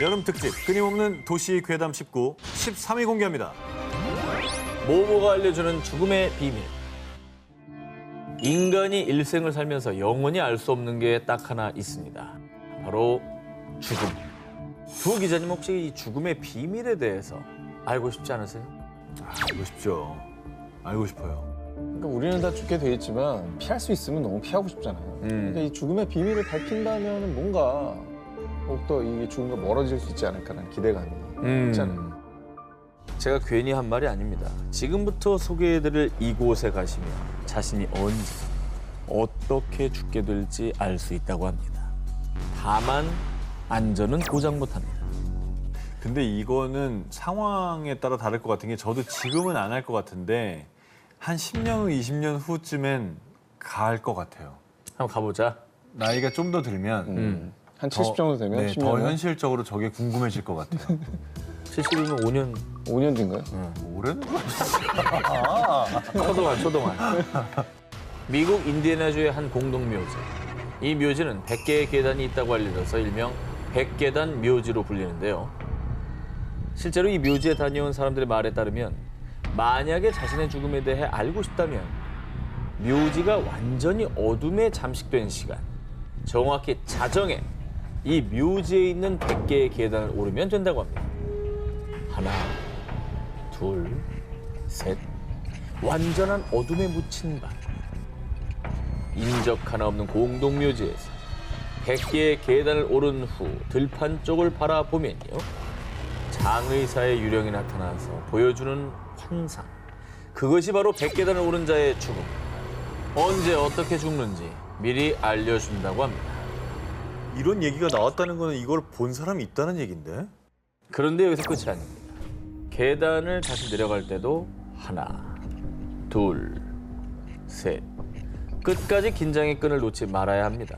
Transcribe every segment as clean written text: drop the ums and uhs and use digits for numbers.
여름 특집 끊임없는 도시 괴담 19 13위 공개합니다. 모모가 알려주는 죽음의 비밀. 인간이 일생을 살면서 영원히 알 수 없는 게 딱 하나 있습니다. 바로 죽음. 두 기자님 혹시 이 죽음의 비밀에 대해서 알고 싶지 않으세요? 알고 싶죠. 알고 싶어요. 그러니까 우리는 다 죽게 돼 있지만 피할 수 있으면 너무 피하고 싶잖아요. 그러니까 이 죽음의 비밀을 밝힌다면 뭔가 더욱더 이 죽음과 멀어질 수 있지 않을까라는 기대감이 있잖아요. 제가 괜히 한 말이 아닙니다. 지금부터 소개해드릴 이곳에 가시면 자신이 언제 어떻게 죽게 될지 알 수 있다고 합니다. 다만 안전은 보장 못합니다. 근데 이거는 상황에 따라 다를 것 같은 게 저도 지금은 안 할 것 같은데 한 10년 후, 20년 후쯤엔 갈 것 같아요. 한번 가보자. 나이가 좀 더 들면 한 70 정도 되면 네, 10년 더 후에? 현실적으로 저게 궁금해질 것 같아요. 70이면 5년 5년 뒤인가요? 올해는 초동안. 미국 인디애나주의 한 공동묘지. 이 묘지는 100개의 계단이 있다고 알려져서 일명 100계단 묘지로 불리는데요. 실제로 이 묘지에 다녀온 사람들의 말에 따르면 만약에 자신의 죽음에 대해 알고 싶다면 묘지가 완전히 어둠에 잠식된 시간, 정확히 자정에 이 묘지에 있는 100개의 계단을 오르면 된다고 합니다. 하나, 둘, 셋. 완전한 어둠에 묻힌 밤. 인적 하나 없는 공동묘지에서 100개의 계단을 오른 후 들판 쪽을 바라보면요. 장의사의 유령이 나타나서 보여주는 환상. 그것이 바로 100계단을 오른 자의 죽음. 언제 어떻게 죽는지 미리 알려준다고 합니다. 이런 얘기가 나왔다는 거는 이걸 본 사람이 있다는 얘긴데? 그런데 여기서 끝이 아닙니다. 계단을 다시 내려갈 때도 하나, 둘, 셋. 끝까지 긴장의 끈을 놓지 말아야 합니다.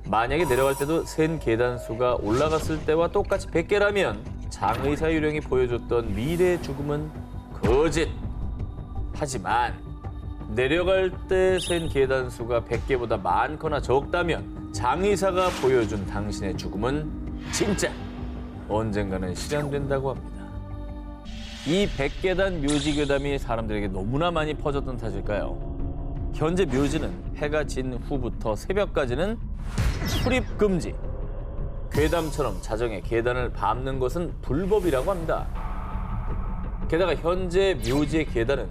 만약에 내려갈 때도 센 계단 수가 올라갔을 때와 똑같이 100개라면 장의사 유령이 보여줬던 미래의 죽음은 거짓. 하지만 내려갈 때 센 계단 수가 100개보다 많거나 적다면 장의사가 보여준 당신의 죽음은 진짜. 언젠가는 실현된다고 합니다. 이 100계단 묘지 괴담이 사람들에게 너무나 많이 퍼졌던 탓일까요? 현재 묘지는 해가 진 후부터 새벽까지는 출입 금지. 괴담처럼 자정에 계단을 밟는 것은 불법이라고 합니다. 게다가 현재 묘지의 계단은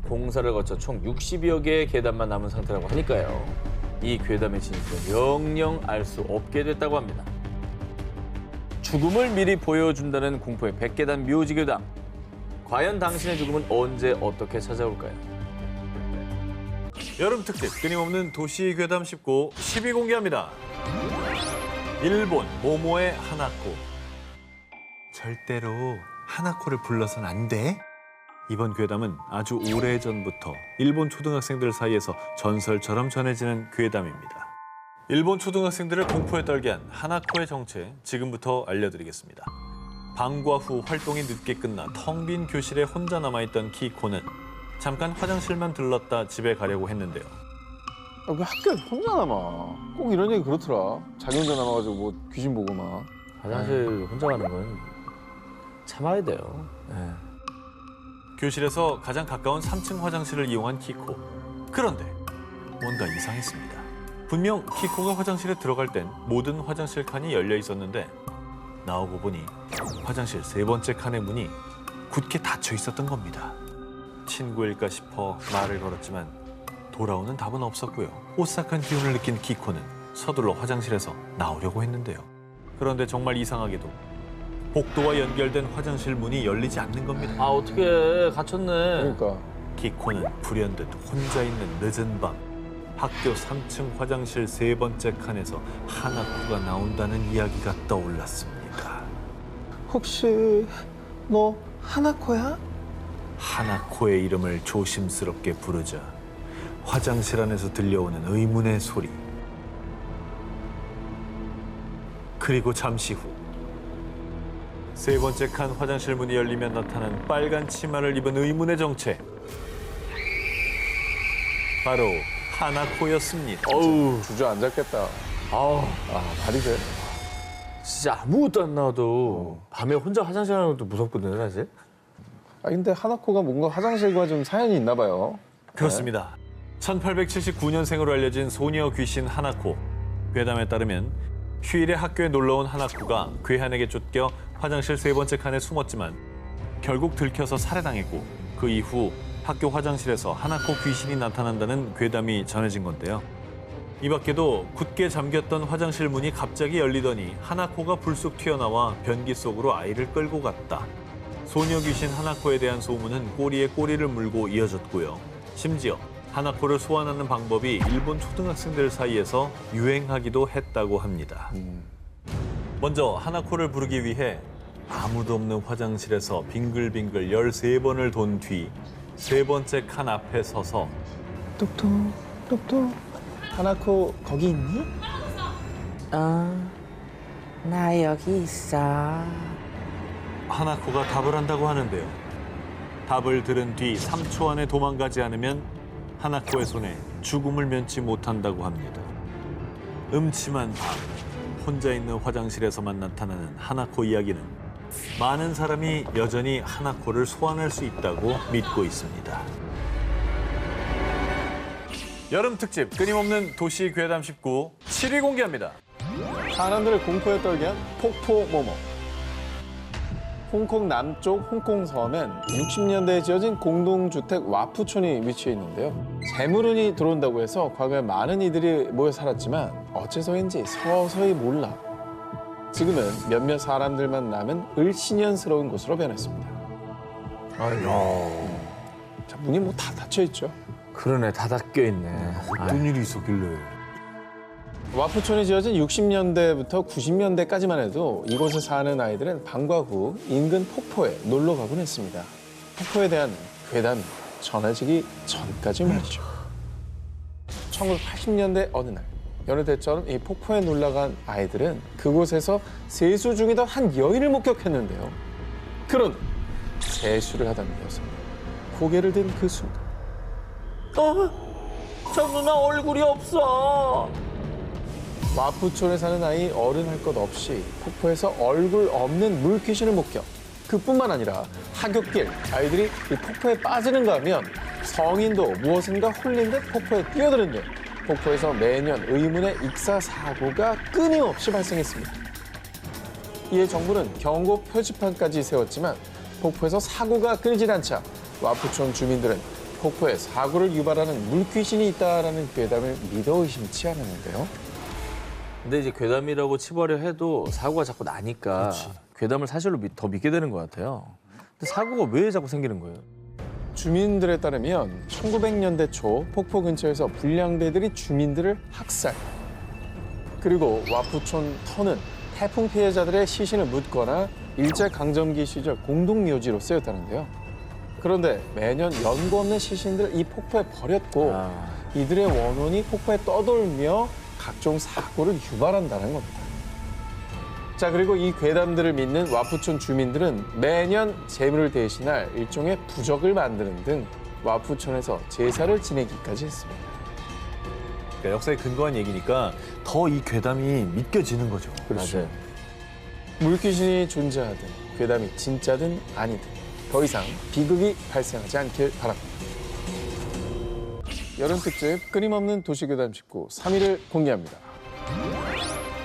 공사를 거쳐 총 60여 개의 계단만 남은 상태라고 하니까요. 이 괴담의 진실은 영영 알 수 없게 됐다고 합니다. 죽음을 미리 보여준다는 공포의 100계단 묘지 괴담. 과연 당신의 죽음은 언제 어떻게 찾아올까요? 여름 특집 끊임없는 도시 괴담 19 10위 공개합니다. 일본 모모의 하나코. 절대로 하나코를 불러서는 안 돼. 이번 괴담은 아주 오래전부터 일본 초등학생들 사이에서 전설처럼 전해지는 괴담입니다. 일본 초등학생들을 공포에 떨게 한 하나코의 정체 지금부터 알려드리겠습니다. 방과 후 활동이 늦게 끝나 텅 빈 교실에 혼자 남아있던 키코는 잠깐 화장실만 들렀다 집에 가려고 했는데요. 왜 학교에 혼자 남아? 꼭 이런 얘기 그렇더라. 자기 혼자 남아가지고 뭐 귀신 보고 막. 화장실 혼자 가는 건 참아야 돼요. 네. 교실에서 가장 가까운 3층 화장실을 이용한 키코. 그런데 뭔가 이상했습니다. 분명 키코가 화장실에 들어갈 땐 모든 화장실 칸이 열려 있었는데 나오고 보니 화장실 세 번째 칸의 문이 굳게 닫혀 있었던 겁니다. 친구일까 싶어 말을 걸었지만 돌아오는 답은 없었고요. 오싹한 기운을 느낀 키코는 서둘러 화장실에서 나오려고 했는데요. 그런데 정말 이상하게도 복도와 연결된 화장실 문이 열리지 않는 겁니다. 아 어떻게 갇혔네. 그러니까. 키코는 불현듯 혼자 있는 늦은 밤 학교 3층 화장실 세 번째 칸에서 하나코가 나온다는 이야기가 떠올랐습니다. 혹시 너 하나코야? 하나코의 이름을 조심스럽게 부르자 화장실 안에서 들려오는 의문의 소리. 그리고 잠시 후 세 번째 칸 화장실 문이 열리면 나타난 빨간 치마를 입은 의문의 정체. 바로 하나코였습니다. 어우 주저앉았겠다. 아우 아 발이 돼. 진짜 아무것도 안 나와도 밤에 혼자 화장실 가는 것도 무섭거든요, 사실. 근데 하나코가 뭔가 화장실과 좀 사연이 있나 봐요. 그렇습니다. 1879년생으로 알려진 소녀 귀신 하나코. 괴담에 따르면 휴일에 학교에 놀러온 하나코가 괴한에게 쫓겨 화장실 3번째 칸에 숨었지만 결국 들켜서 살해당했고 그 이후 학교 화장실에서 하나코 귀신이 나타난다는 괴담이 전해진 건데요. 이 밖에도 굳게 잠겼던 화장실 문이 갑자기 열리더니 하나코가 불쑥 튀어나와 변기 속으로 아이를 끌고 갔다. 소녀 귀신 하나코에 대한 소문은 꼬리에 꼬리를 물고 이어졌고요. 심지어 하나코를 소환하는 방법이 일본 초등학생들 사이에서 유행하기도 했다고 합니다. 먼저 하나코를 부르기 위해 아무도 없는 화장실에서 빙글빙글 13번을 돈 뒤 3번째 칸 앞에 서서 똑똑 똑똑. 하나코 거기 있니? 나 여기 있어. 하나코가 답을 한다고 하는데요. 답을 들은 뒤 3초 안에 도망가지 않으면 하나코의 손에 죽음을 면치 못한다고 합니다. 음침한 밤, 혼자 있는 화장실에서만 나타나는 하나코 이야기는 많은 사람이 여전히 하나코를 소환할 수 있다고 믿고 있습니다. 여름 특집 끊임없는 도시 괴담 19 7위 공개합니다. 사람들을 공포에 떨게 한 폭포모모. 홍콩 남쪽 홍콩 섬엔 60년대에 지어진 공동주택 와푸촌이 위치해 있는데요. 재물운이 들어온다고 해서 과거에 많은 이들이 모여 살았지만 어째서인지 서서히 몰라 지금은 몇몇 사람들만 남은 을씨년스러운 곳으로 변했습니다. 자, 문이 뭐 다 닫혀 있죠. 그러네, 다 닫혀 있네. 어떤 일이 있었길래. 와푸촌이 지어진 60년대부터 90년대까지만 해도 이곳에 사는 아이들은 방과 후 인근 폭포에 놀러 가곤 했습니다. 폭포에 대한 괴담이 전해지기 전까지 말이죠. 1980년대 어느 날 여느 때처럼 이 폭포에 놀러 간 아이들은 그곳에서 세수 중이던 한 여인을 목격했는데요. 그런 세수를 하던 여성, 고개를 든 그 순간 저 누나 얼굴이 없어. 와푸촌에 사는 아이 어른 할 것 없이 폭포에서 얼굴 없는 물귀신을 목격. 그뿐만 아니라 하굣길 아이들이 이 폭포에 빠지는가 하면 성인도 무엇인가 홀린 듯 폭포에 뛰어드는데 폭포에서 매년 의문의 익사 사고가 끊임없이 발생했습니다. 이에 정부는 경고 표지판까지 세웠지만 폭포에서 사고가 끊이질 않자 와푸촌 주민들은 폭포에 사고를 유발하는 물귀신이 있다라는 괴담을 믿어 의심치 않았는데요. 근데 이제 괴담이라고 치부하려 해도 사고가 자꾸 나니까 괴담을 사실로 더 믿게 되는 것 같아요. 근데 사고가 왜 자꾸 생기는 거예요? 주민들에 따르면 1900년대 초 폭포 근처에서 불량배들이 주민들을 학살. 그리고 와푸촌 터는 태풍 피해자들의 시신을 묻거나 일제강점기 시절 공동묘지로 쓰였다는데요. 그런데 매년 연고 없는 시신들을 이 폭포에 버렸고 이들의 원혼이 폭포에 떠돌며 각종 사고를 유발한다는 겁니다. 자, 그리고 이 괴담들을 믿는 와푸촌 주민들은 매년 재물을 대신할 일종의 부적을 만드는 등 와푸촌에서 제사를 지내기까지 했습니다. 그러니까 역사에 근거한 얘기니까 더 이 괴담이 믿겨지는 거죠. 맞아요. 물귀신이 존재하든 괴담이 진짜든 아니든 더 이상 비극이 발생하지 않길 바랍니다. 여름 특집 끊임없는 도시괴담 19 3위를 공개합니다.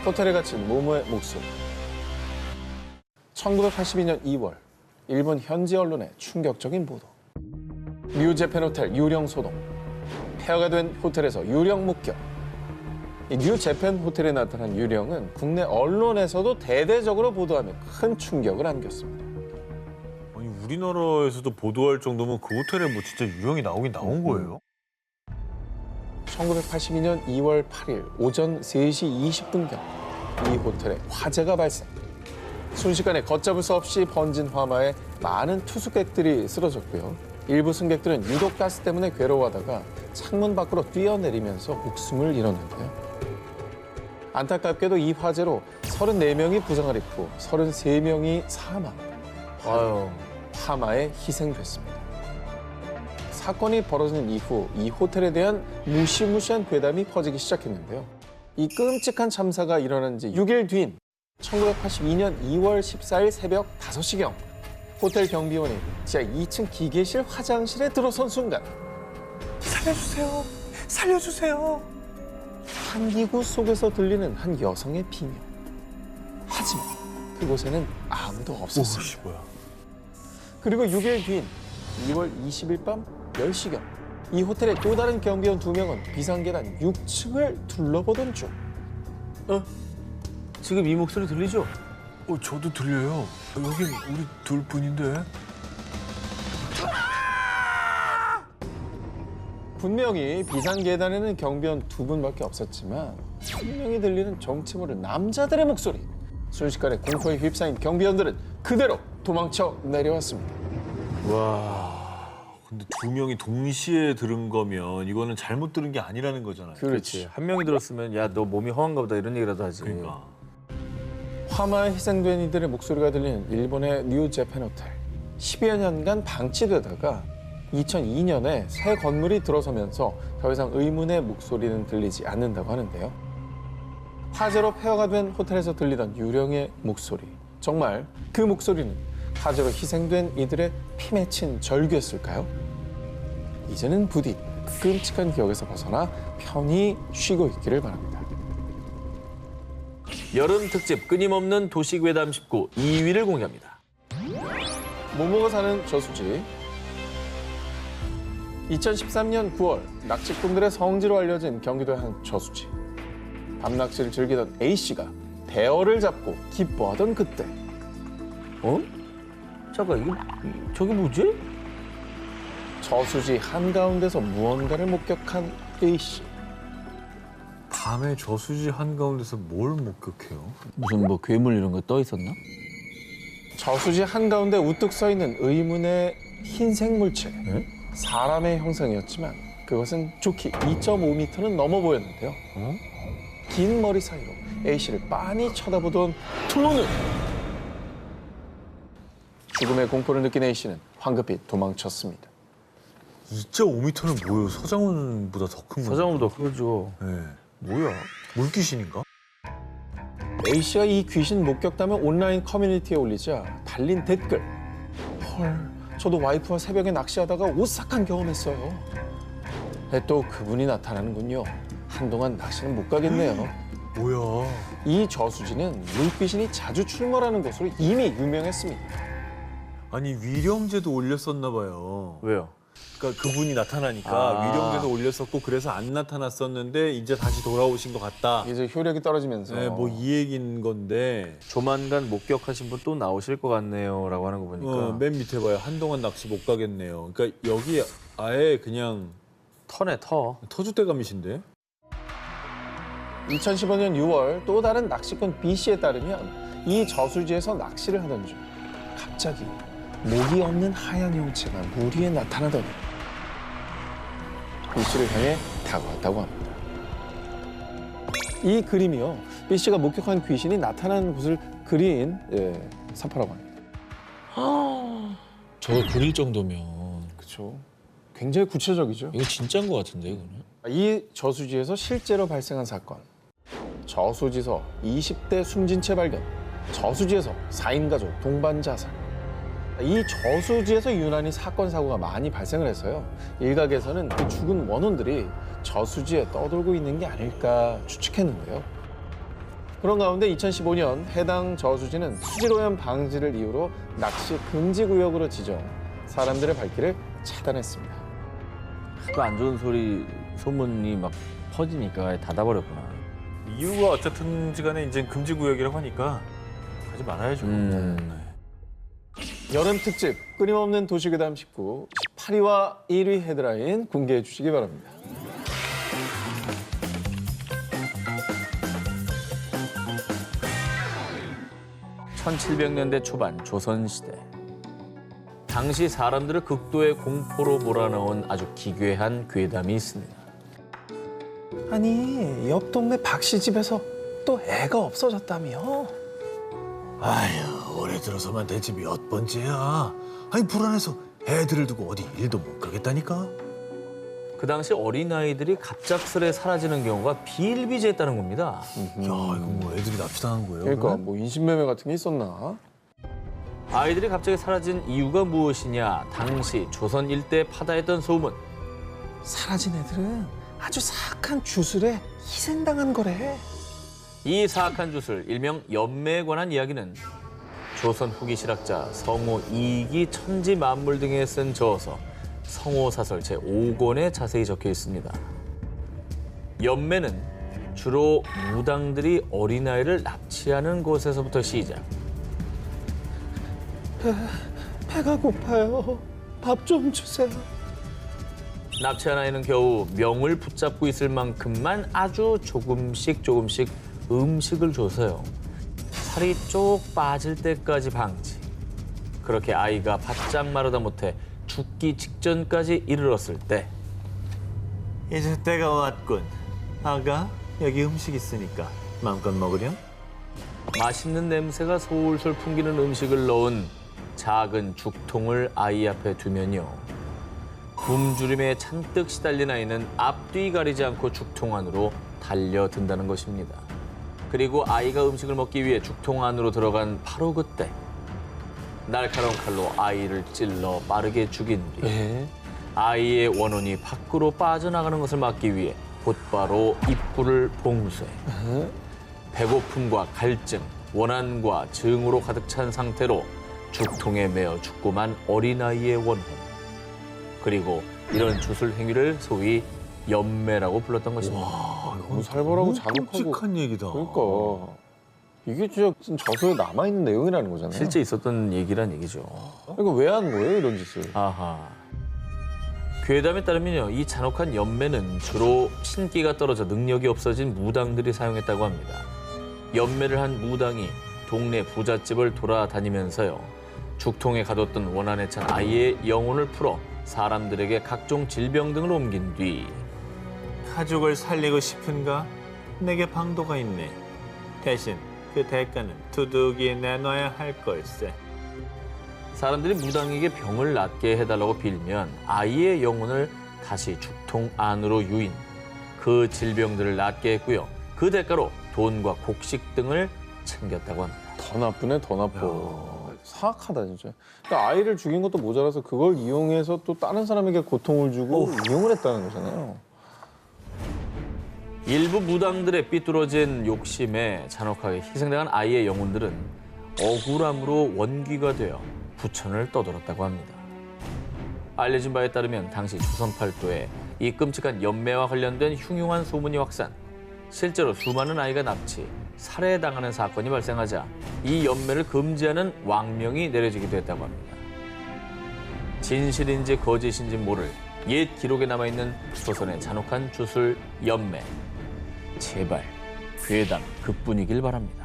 호텔에 갇힌 모모의 목숨. 1982년 2월 일본 현지 언론의 충격적인 보도. 뉴재팬 호텔 유령 소동. 폐허가 된 호텔에서 유령 목격. 이 뉴재팬 호텔에 나타난 유령은 국내 언론에서도 대대적으로 보도하며 큰 충격을 안겼습니다. 아니 우리나라에서도 보도할 정도면 그 호텔에 뭐 진짜 유령이 나오긴 나온 거예요? 1982년 2월 8일 오전 3시 20분경 이 호텔에 화재가 발생. 순식간에 걷잡을 수 없이 번진 화마에 많은 투숙객들이 쓰러졌고요. 일부 승객들은 유독 가스 때문에 괴로워하다가 창문 밖으로 뛰어내리면서 목숨을 잃었는데요. 안타깝게도 이 화재로 34명이 부상을 입고 33명이 사망, 아유, 화마에 희생됐습니다. 사건이 벌어진 이후 이 호텔에 대한 무시무시한 괴담이 퍼지기 시작했는데요. 이 끔찍한 참사가 일어난 지 6일 뒤인 1982년 2월 14일 새벽 5시경 호텔 경비원이 지하 2층 기계실 화장실에 들어선 순간 살려주세요. 살려주세요. 환기구 속에서 들리는 한 여성의 비명. 하지만 그곳에는 아무도 없었습니다. 오씨 뭐야. 그리고 6일 뒤인 2월 20일 밤 10시경 이 호텔의 또 다른 경비원 2명은 비상계단 6층을 둘러보던 중 지금 이 목소리 들리죠? 저도 들려요. 여긴 우리 둘뿐인데. 분명히 비상계단에는 경비원 2분밖에 없었지만 분명히 들리는 정체 모를 남자들의 목소리. 순식간에 공포에 휩싸인 경비원들은 그대로 도망쳐 내려왔습니다. 근데 두 명이 동시에 들은 거면 이거는 잘못 들은 게 아니라는 거잖아요. 그렇지. 한 명이 들었으면 야, 너 몸이 허한가 보다 이런 얘기라도 하지. 그러니까. 화마에 희생된 이들의 목소리가 들리는 일본의 뉴 재팬 호텔. 10여 년간 방치되다가 2002년에 새 건물이 들어서면서 더 이상 의문의 목소리는 들리지 않는다고 하는데요. 화재로 폐허가 된 호텔에서 들리던 유령의 목소리. 정말 그 목소리는 화재로 희생된 이들의 피 맺힌 절규였을까요? 이제는 부디 그 끔찍한 기억에서 벗어나 편히 쉬고 있기를 바랍니다. 여름 특집 끊임없는 도시 괴담 19 2위를 공개합니다. 모모가 사는 저수지. 2013년 9월 낚시꾼들의 성지로 알려진 경기도의 한 저수지. 밤낚시를 즐기던 A씨가 대어를 잡고 기뻐하던 그때 어? 잠깐, 저게 뭐지? 저수지 한가운데서 무언가를 목격한 A씨. 밤에 저수지 한가운데서 뭘 목격해요? 무슨 뭐 괴물 이런 거 떠 있었나? 저수지 한가운데 우뚝 서 있는 의문의 흰색 물체. 네? 사람의 형상이었지만 그것은 좋게 2.5m는 넘어 보였는데요. 긴 머리 사이로 A씨를 빤히 쳐다보던 두 눈! 죽음의 공포를 느낀 A씨는 황급히 도망쳤습니다. 2.5m는 뭐예요? 서장훈보다 더 큰 거. 서장훈보다 크죠. 네. 뭐야? 물귀신인가? A씨가 이 귀신 목격담을 온라인 커뮤니티에 올리자 달린 댓글. 헐, 저도 와이프와 새벽에 낚시하다가 오싹한 경험했어요. 또 그분이 나타나는군요. 한동안 낚시는 못 가겠네요. 뭐야? 이 저수지는 물귀신이 자주 출몰하는 곳으로 이미 유명했습니다. 아니 위령제도 올렸었나 봐요. 왜요? 그러니까 그분이 나타나니까 아. 위령제도 올렸었고 그래서 안 나타났었는데 이제 다시 돌아오신 것 같다. 이제 효력이 떨어지면서 네, 뭐 이 얘기인 건데 조만간 목격하신 분 또 나오실 것 같네요라고 하는 거 보니까 맨 밑에 봐요. 한동안 낚시 못 가겠네요. 그러니까 여기 아예 그냥 터네 터. 터줏대감이신데? 2015년 6월 또 다른 낚시꾼 B씨에 따르면 이 저수지에서 낚시를 하던 중 갑자기 목이 없는 하얀 형체가 물 위에 나타나더니 B씨를 향해 다가왔다고 합니다. 이 그림이요. B씨가 목격한 귀신이 나타나는 곳을 그린 사파라고 합니다. 저거 그릴 정도면 그렇죠. 굉장히 구체적이죠. 이거 진짜인 것 같은데 이거는. 이 저수지에서 실제로 발생한 사건. 저수지에서 20대 숨진 채 발견. 저수지에서 4인 가족 동반 자살. 이 저수지에서 유난히 사건 사고가 많이 발생을 해서요. 일각에서는 그 죽은 원혼들이 저수지에 떠돌고 있는 게 아닐까 추측했는데요. 그런 가운데 2015년 해당 저수지는 수질오염 방지를 이유로 낚시 금지 구역으로 지정, 사람들의 발길을 차단했습니다. 그 안 좋은 소문이 막 퍼지니까 닫아버렸구나. 이유가 어쨌든지 간에 이제 금지구역이라고 하니까 가지 말아야죠. 여름 특집 끊임없는 도시괴담 19 18위와 1위 헤드라인 공개해 주시기 바랍니다. (1700년대) 초반 조선시대. 당시 사람들을 극도의 공포로 몰아넣은 아주 기괴한 괴담이 있습니다. 아니 옆 동네 박씨 집에서 또 애가 없어졌다며? 아휴, 올해 들어서만 대체 몇 번째야. 아니 불안해서 애들을 두고 어디 일도 못 가겠다니까. 그 당시 어린아이들이 갑작스레 사라지는 경우가 비일비재했다는 겁니다. 야, 이거 뭐 애들이 납치당한 거예요? 그러니까 뭐 인신매매 같은 게 있었나? 아이들이 갑자기 사라진 이유가 무엇이냐? 당시 조선 일대에 파다했던 소문. 사라진 애들은 아주 사악한 주술에 희생당한 거래. 이 사악한 주술, 일명 연매에 관한 이야기는 조선 후기 실학자 성호 이익이 천지만물 등에 쓴 저서 성호사설 제5권에 자세히 적혀 있습니다. 연매는 주로 무당들이 어린아이를 납치하는 곳에서부터 시작. 배가 고파요. 밥 좀 주세요. 납치한 아이는 겨우 명을 붙잡고 있을 만큼만 아주 조금씩 음식을 줘서요. 살이 쪽 빠질 때까지 방치. 그렇게 아이가 바짝 마르다 못해 죽기 직전까지 이르렀을 때 이제 때가 왔군. 아가, 여기 음식 있으니까 마음껏 먹으렴. 맛있는 냄새가 솔솔 풍기는 음식을 넣은 작은 죽통을 아이 앞에 두면요. 굶주림에 잔뜩 시달린 아이는 앞뒤 가리지 않고 죽통 안으로 달려든다는 것입니다. 그리고 아이가 음식을 먹기 위해 죽통 안으로 들어간 바로 그때 날카로운 칼로 아이를 찔러 빠르게 죽인 뒤 예? 아이의 원혼이 밖으로 빠져나가는 것을 막기 위해 곧바로 입구를 봉쇄. 배고픔과 갈증, 원한과 증오로 가득 찬 상태로 죽통에 매어 죽고만 어린아이의 원혼. 그리고 이런 주술 행위를 소위 연매라고 불렀던 것입니다. 너무 살벌하고 잔혹하고. 끔찍한 얘기다. 그러니까 이게 진짜 저서에 남아있는 내용이라는 거잖아요. 실제 있었던 얘기란 얘기죠. 그러니까 왜 한 거예요, 이런 짓을? 아하. 괴담에 따르면요, 이 잔혹한 연매는 주로 신기가 떨어져 능력이 없어진 무당들이 사용했다고 합니다. 연매를 한 무당이 동네 부잣집을 돌아다니면서요, 죽통에 가뒀던 원한에 찬 아이의 영혼을 풀어 사람들에게 각종 질병 등을 옮긴 뒤 가족을 살리고 싶은가? 내게 방도가 있네. 대신 그 대가는 두둑이 내놔야 할 걸세. 사람들이 무당에게 병을 낫게 해달라고 빌면 아이의 영혼을 다시 죽통 안으로 유인, 그 질병들을 낫게 했고요. 그 대가로 돈과 곡식 등을 챙겼다고 합니다. 더 나쁘네, 더 나빠. 사악하다, 진짜. 그러니까 아이를 죽인 것도 모자라서 그걸 이용해서 또 다른 사람에게 고통을 주고 이용을 했다는 거잖아요. 일부 무당들의 삐뚤어진 욕심에 잔혹하게 희생당한 아이의 영혼들은 억울함으로 원귀가 되어 부천을 떠돌았다고 합니다. 알려진 바에 따르면 당시 조선 팔도에 이 끔찍한 연매와 관련된 흉흉한 소문이 확산, 실제로 수많은 아이가 납치, 살해당하는 사건이 발생하자 이 연매를 금지하는 왕명이 내려지기도 했다고 합니다. 진실인지 거짓인지 모를 옛 기록에 남아있는 조선의 잔혹한 주술 연매. 제발 괴담 그뿐이길 바랍니다.